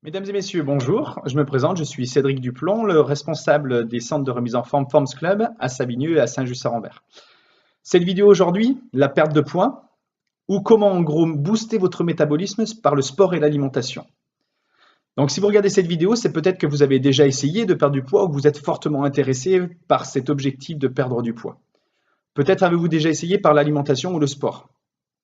Mesdames et messieurs, bonjour. Je me présente, je suis Cédric Duplon, le responsable des centres de remise en forme Forms Club à Sabigneux et à Saint-Just-Saint-Rambert. Cette vidéo aujourd'hui, la perte de poids ou comment en gros booster votre métabolisme par le sport et l'alimentation. Donc si vous regardez cette vidéo, c'est peut-être que vous avez déjà essayé de perdre du poids ou que vous êtes fortement intéressé par cet objectif de perdre du poids. Peut-être avez-vous déjà essayé par l'alimentation ou le sport.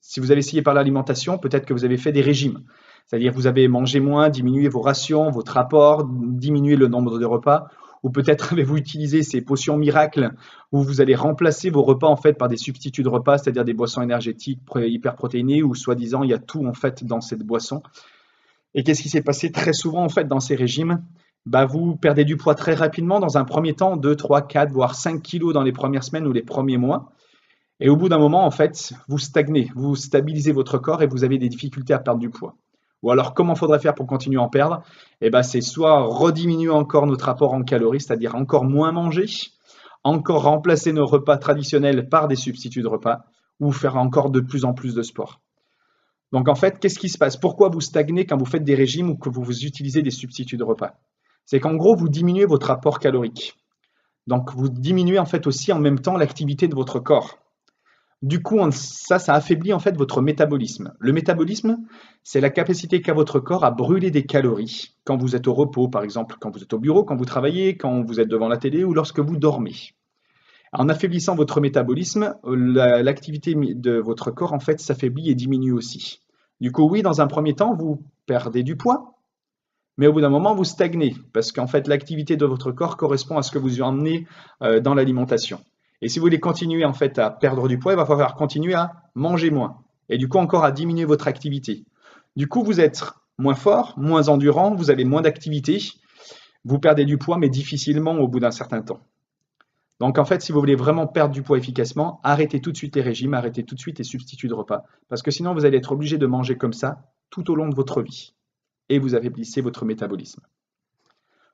Si vous avez essayé par l'alimentation, peut-être que vous avez fait des régimes. C'est-à-dire que vous avez mangé moins, diminué vos rations, votre apport, diminué le nombre de repas. Ou peut-être avez-vous utilisé ces potions miracles où vous allez remplacer vos repas en fait par des substituts de repas, c'est-à-dire des boissons énergétiques hyperprotéinées où soi-disant il y a tout en fait dans cette boisson. Et qu'est-ce qui s'est passé très souvent en fait dans ces régimes? Vous perdez du poids très rapidement dans un premier temps, 2, 3, 4, voire 5 kilos dans les premières semaines ou les premiers mois. Et au bout d'un moment, en fait, vous stagnez, vous stabilisez votre corps et vous avez des difficultés à perdre du poids. Ou alors, comment faudrait faire pour continuer à en perdre? C'est soit rediminuer encore notre apport en calories, c'est-à-dire encore moins manger, encore remplacer nos repas traditionnels par des substituts de repas, ou faire encore de plus en plus de sport. Donc en fait, qu'est-ce qui se passe? Pourquoi vous stagnez quand vous faites des régimes ou que vous utilisez des substituts de repas? C'est qu'en gros, vous diminuez votre apport calorique. Donc vous diminuez en fait aussi en même temps l'activité de votre corps. Du coup, ça affaiblit en fait votre métabolisme. Le métabolisme, c'est la capacité qu'a votre corps à brûler des calories quand vous êtes au repos, par exemple, quand vous êtes au bureau, quand vous travaillez, quand vous êtes devant la télé ou lorsque vous dormez. En affaiblissant votre métabolisme, l'activité de votre corps en fait s'affaiblit et diminue aussi. Du coup, oui, dans un premier temps, vous perdez du poids, mais au bout d'un moment, vous stagnez parce qu'en fait, l'activité de votre corps correspond à ce que vous emmenez dans l'alimentation. Et si vous voulez continuer en fait à perdre du poids, il va falloir continuer à manger moins. Et du coup, encore à diminuer votre activité. Du coup, vous êtes moins fort, moins endurant, vous avez moins d'activité, vous perdez du poids, mais difficilement au bout d'un certain temps. Donc en fait, si vous voulez vraiment perdre du poids efficacement, arrêtez tout de suite les régimes, arrêtez tout de suite les substituts de repas. Parce que sinon, vous allez être obligé de manger comme ça tout au long de votre vie. Et vous affaiblissez votre métabolisme.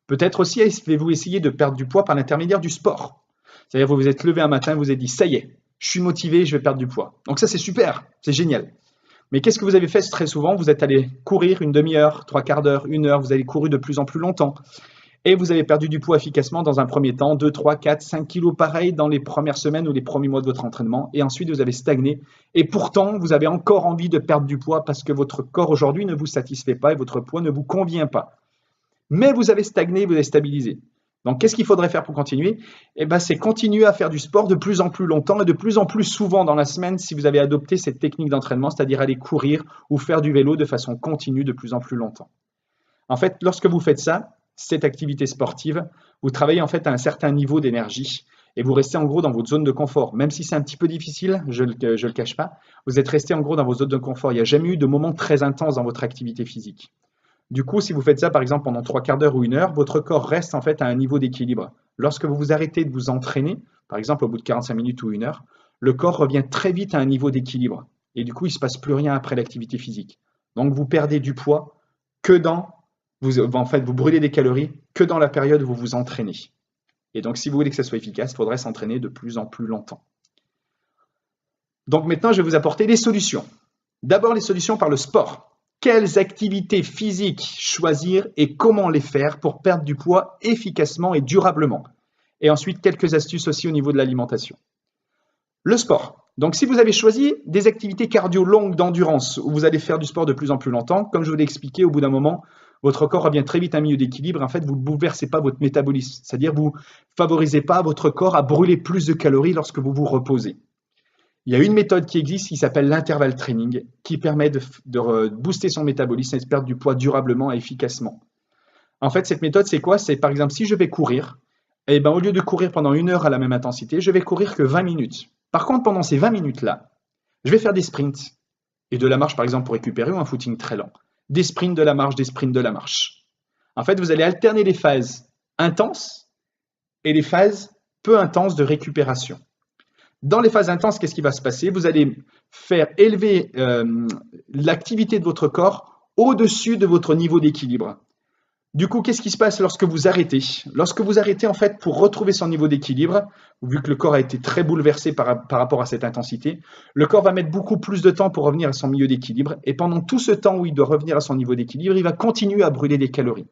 Peut-être aussi, avez-vous essayé de perdre du poids par l'intermédiaire du sport. C'est-à-dire vous vous êtes levé un matin, vous vous êtes dit, ça y est, je suis motivé, je vais perdre du poids. Donc ça, c'est super, c'est génial. Mais qu'est-ce que vous avez fait très souvent? Vous êtes allé courir une demi-heure, trois quarts d'heure, une heure, vous avez couru de plus en plus longtemps. Et vous avez perdu du poids efficacement dans un premier temps, 2, 3, 4, 5 kilos pareil dans les premières semaines ou les premiers mois de votre entraînement. Et ensuite, vous avez stagné. Et pourtant, vous avez encore envie de perdre du poids parce que votre corps aujourd'hui ne vous satisfait pas et votre poids ne vous convient pas. Mais vous avez stagné, vous avez stabilisé. Donc, qu'est-ce qu'il faudrait faire pour continuer? C'est continuer à faire du sport de plus en plus longtemps et de plus en plus souvent dans la semaine si vous avez adopté cette technique d'entraînement, c'est-à-dire aller courir ou faire du vélo de façon continue de plus en plus longtemps. En fait, lorsque vous faites ça, cette activité sportive, vous travaillez en fait à un certain niveau d'énergie et vous restez en gros dans votre zone de confort. Même si c'est un petit peu difficile, je le cache pas, vous êtes resté en gros dans vos zones de confort. Il n'y a jamais eu de moment très intense dans votre activité physique. Du coup, si vous faites ça par exemple pendant 3 quarts d'heure ou une heure, votre corps reste en fait à un niveau d'équilibre. Lorsque vous vous arrêtez de vous entraîner, par exemple au bout de 45 minutes ou une heure, le corps revient très vite à un niveau d'équilibre. Et du coup, il ne se passe plus rien après l'activité physique. Donc vous perdez du poids que vous brûlez des calories que dans la période où vous vous entraînez. Et donc si vous voulez que ça soit efficace, il faudrait s'entraîner de plus en plus longtemps. Donc maintenant, je vais vous apporter des solutions. D'abord, les solutions par le sport. Quelles activités physiques choisir et comment les faire pour perdre du poids efficacement et durablement. Et ensuite, quelques astuces aussi au niveau de l'alimentation. Le sport. Donc, si vous avez choisi des activités cardio longues d'endurance où vous allez faire du sport de plus en plus longtemps, comme je vous l'ai expliqué, au bout d'un moment, votre corps revient très vite à un milieu d'équilibre. En fait, vous ne bouleversez pas votre métabolisme. C'est-à-dire, vous ne favorisez pas votre corps à brûler plus de calories lorsque vous vous reposez. Il y a une méthode qui existe qui s'appelle l'intervalle training, qui permet de booster son métabolisme et de perdre du poids durablement et efficacement. En fait, cette méthode, c'est quoi? C'est par exemple, si je vais courir, au lieu de courir pendant une heure à la même intensité, je vais courir que 20 minutes. Par contre, pendant ces 20 minutes-là, je vais faire des sprints et de la marche, par exemple, pour récupérer ou un footing très lent. Des sprints de la marche, des sprints de la marche. En fait, vous allez alterner les phases intenses et les phases peu intenses de récupération. Dans les phases intenses, qu'est-ce qui va se passer? Vous allez faire élever l'activité de votre corps au-dessus de votre niveau d'équilibre. Du coup, qu'est-ce qui se passe lorsque vous arrêtez? Lorsque vous arrêtez, en fait, pour retrouver son niveau d'équilibre, vu que le corps a été très bouleversé par rapport à cette intensité, le corps va mettre beaucoup plus de temps pour revenir à son milieu d'équilibre. Et pendant tout ce temps où il doit revenir à son niveau d'équilibre, il va continuer à brûler des calories.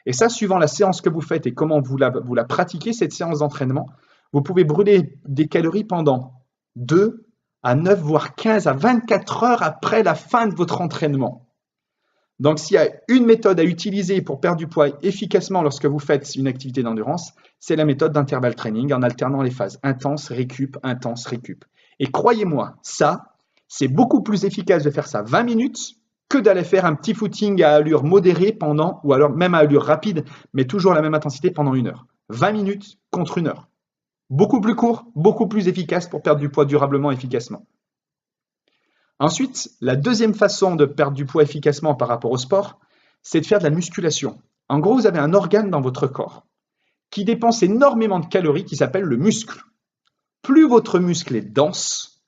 Et ça, suivant la séance que vous faites et comment vous la pratiquez, cette séance d'entraînement, vous pouvez brûler des calories pendant 2 à 9, voire 15 à 24 heures après la fin de votre entraînement. Donc, s'il y a une méthode à utiliser pour perdre du poids efficacement lorsque vous faites une activité d'endurance, c'est la méthode d'intervalle training en alternant les phases intense, récup, intense, récup. Et croyez-moi, ça, c'est beaucoup plus efficace de faire ça 20 minutes que d'aller faire un petit footing à allure modérée pendant, ou alors même à allure rapide, mais toujours à la même intensité pendant 1 heure. 20 minutes contre 1 heure. Beaucoup plus court, beaucoup plus efficace pour perdre du poids durablement, efficacement. Ensuite, la deuxième façon de perdre du poids efficacement par rapport au sport, c'est de faire de la musculation. En gros, vous avez un organe dans votre corps qui dépense énormément de calories qui s'appelle le muscle. Plus votre muscle est dense,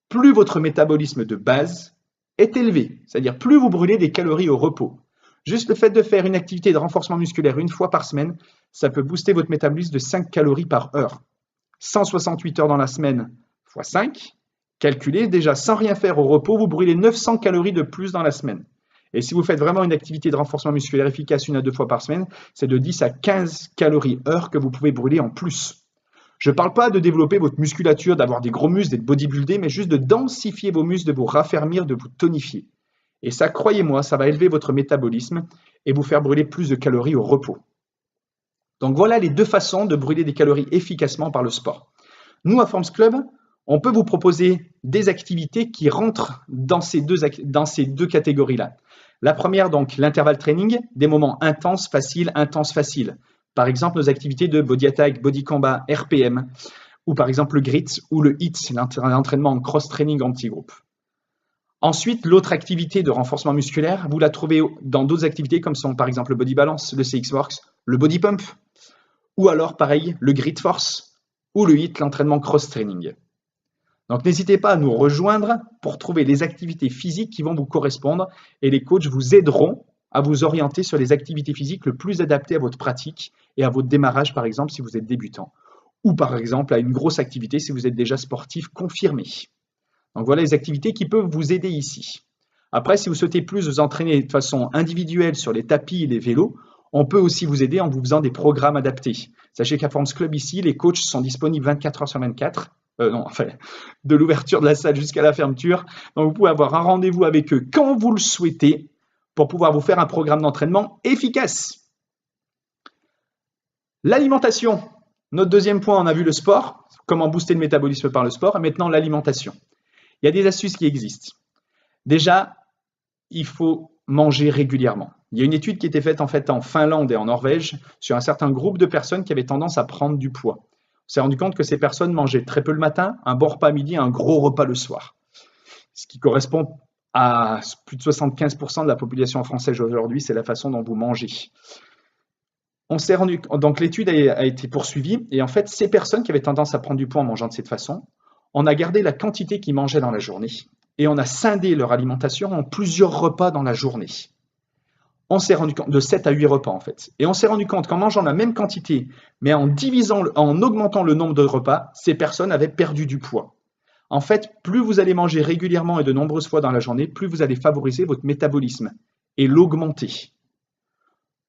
plus votre métabolisme de base est élevé, c'est-à-dire plus vous brûlez des calories au repos. Juste le fait de faire une activité de renforcement musculaire 1 fois par semaine, ça peut booster votre métabolisme de 5 calories par heure. 168 heures dans la semaine x 5, calculez déjà sans rien faire au repos, vous brûlez 900 calories de plus dans la semaine. Et si vous faites vraiment une activité de renforcement musculaire efficace 1 à 2 fois par semaine, c'est de 10 à 15 calories heure que vous pouvez brûler en plus. Je ne parle pas de développer votre musculature, d'avoir des gros muscles, d'être bodybuildé, mais juste de densifier vos muscles, de vous raffermir, de vous tonifier. Et ça, croyez-moi, ça va élever votre métabolisme et vous faire brûler plus de calories au repos. Donc voilà les 2 façons de brûler des calories efficacement par le sport. Nous, à Forms Club, on peut vous proposer des activités qui rentrent dans ces deux catégories-là. La première, donc, l'intervalle training, des moments intenses, faciles. Par exemple, nos activités de body attack, body combat, RPM, ou par exemple le grit ou le HIIT, l'entraînement en cross-training en petits groupes. Ensuite, l'autre activité de renforcement musculaire, vous la trouvez dans d'autres activités comme sont par exemple le body balance, le CX Works, le body pump, ou alors pareil, le grit force ou le HIIT, l'entraînement cross-training. Donc n'hésitez pas à nous rejoindre pour trouver les activités physiques qui vont vous correspondre et les coachs vous aideront à vous orienter sur les activités physiques le plus adaptées à votre pratique et à votre démarrage par exemple si vous êtes débutant ou par exemple à une grosse activité si vous êtes déjà sportif confirmé. Donc voilà les activités qui peuvent vous aider ici. Après, si vous souhaitez plus vous entraîner de façon individuelle sur les tapis et les vélos, on peut aussi vous aider en vous faisant des programmes adaptés. Sachez qu'à Forms Club ici, les coachs sont disponibles 24 heures sur 24. De l'ouverture de la salle jusqu'à la fermeture. Donc, vous pouvez avoir un rendez-vous avec eux quand vous le souhaitez pour pouvoir vous faire un programme d'entraînement efficace. L'alimentation. Notre deuxième point, on a vu le sport, comment booster le métabolisme par le sport, et maintenant l'alimentation. Il y a des astuces qui existent. Déjà, il faut manger régulièrement. Il y a une étude qui a été faite en fait en Finlande et en Norvège sur un certain groupe de personnes qui avaient tendance à prendre du poids. On s'est rendu compte que ces personnes mangeaient très peu le matin, un bon repas à midi, un gros repas le soir. Ce qui correspond à plus de 75% de la population française aujourd'hui, c'est la façon dont vous mangez. Donc l'étude a été poursuivie et en fait, ces personnes qui avaient tendance à prendre du poids en mangeant de cette façon, on a gardé la quantité qu'ils mangeaient dans la journée et on a scindé leur alimentation en plusieurs repas dans la journée. On s'est rendu compte de 7 à 8 repas en fait. Et on s'est rendu compte qu'en mangeant la même quantité, mais en augmentant le nombre de repas, ces personnes avaient perdu du poids. En fait, plus vous allez manger régulièrement et de nombreuses fois dans la journée, plus vous allez favoriser votre métabolisme et l'augmenter.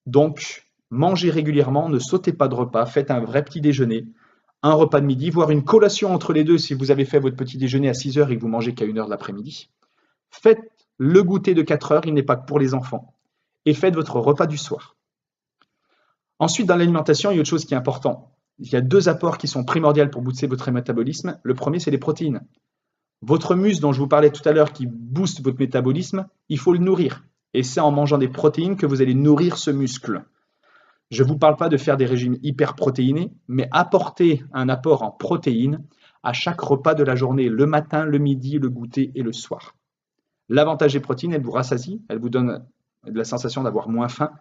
Donc, mangez régulièrement, ne sautez pas de repas, faites un vrai petit déjeuner, un repas de midi, voire une collation entre les deux si vous avez fait votre petit déjeuner à 6 heures et que vous mangez qu'à 1 heure de l'après-midi. Faites le goûter de 4 heures, il n'est pas que pour les enfants. Et faites votre repas du soir. Ensuite, dans l'alimentation, il y a autre chose qui est important. Il y a 2 apports qui sont primordiaux pour booster votre métabolisme. Le premier, c'est les protéines. Votre muscle dont je vous parlais tout à l'heure qui booste votre métabolisme, il faut le nourrir. Et c'est en mangeant des protéines que vous allez nourrir ce muscle. Je ne vous parle pas de faire des régimes hyper protéinés, mais apporter un apport en protéines à chaque repas de la journée, le matin, le midi, le goûter et le soir. L'avantage des protéines, elles vous rassasient, elles vous donnent de la sensation d'avoir moins faim.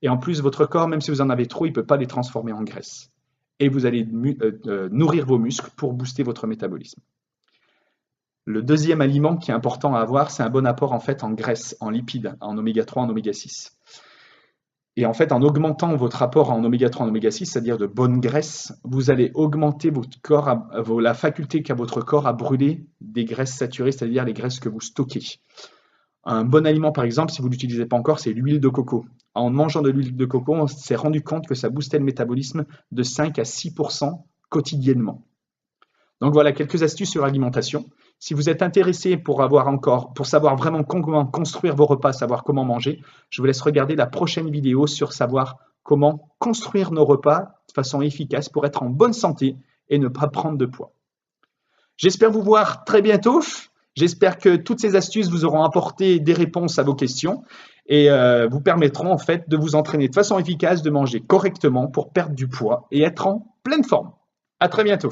Et en plus, votre corps, même si vous en avez trop, il ne peut pas les transformer en graisse. Et vous allez nourrir vos muscles pour booster votre métabolisme. Le deuxième aliment qui est important à avoir, c'est un bon apport en fait en graisse, en lipides, en oméga 3, en oméga 6. Et en fait, en augmentant votre apport en oméga 3, en oméga 6, c'est-à-dire de bonnes graisses, vous allez augmenter votre corps, la faculté qu'a votre corps à brûler des graisses saturées, c'est-à-dire les graisses que vous stockez. Un bon aliment, par exemple, si vous ne l'utilisez pas encore, c'est l'huile de coco. En mangeant de l'huile de coco, on s'est rendu compte que ça boostait le métabolisme de 5 à 6% quotidiennement. Donc voilà quelques astuces sur l'alimentation. Si vous êtes intéressé pour savoir vraiment comment construire vos repas, savoir comment manger, je vous laisse regarder la prochaine vidéo sur savoir comment construire nos repas de façon efficace pour être en bonne santé et ne pas prendre de poids. J'espère vous voir très bientôt. J'espère que toutes ces astuces vous auront apporté des réponses à vos questions et vous permettront en fait de vous entraîner de façon efficace, de manger correctement pour perdre du poids et être en pleine forme. À très bientôt.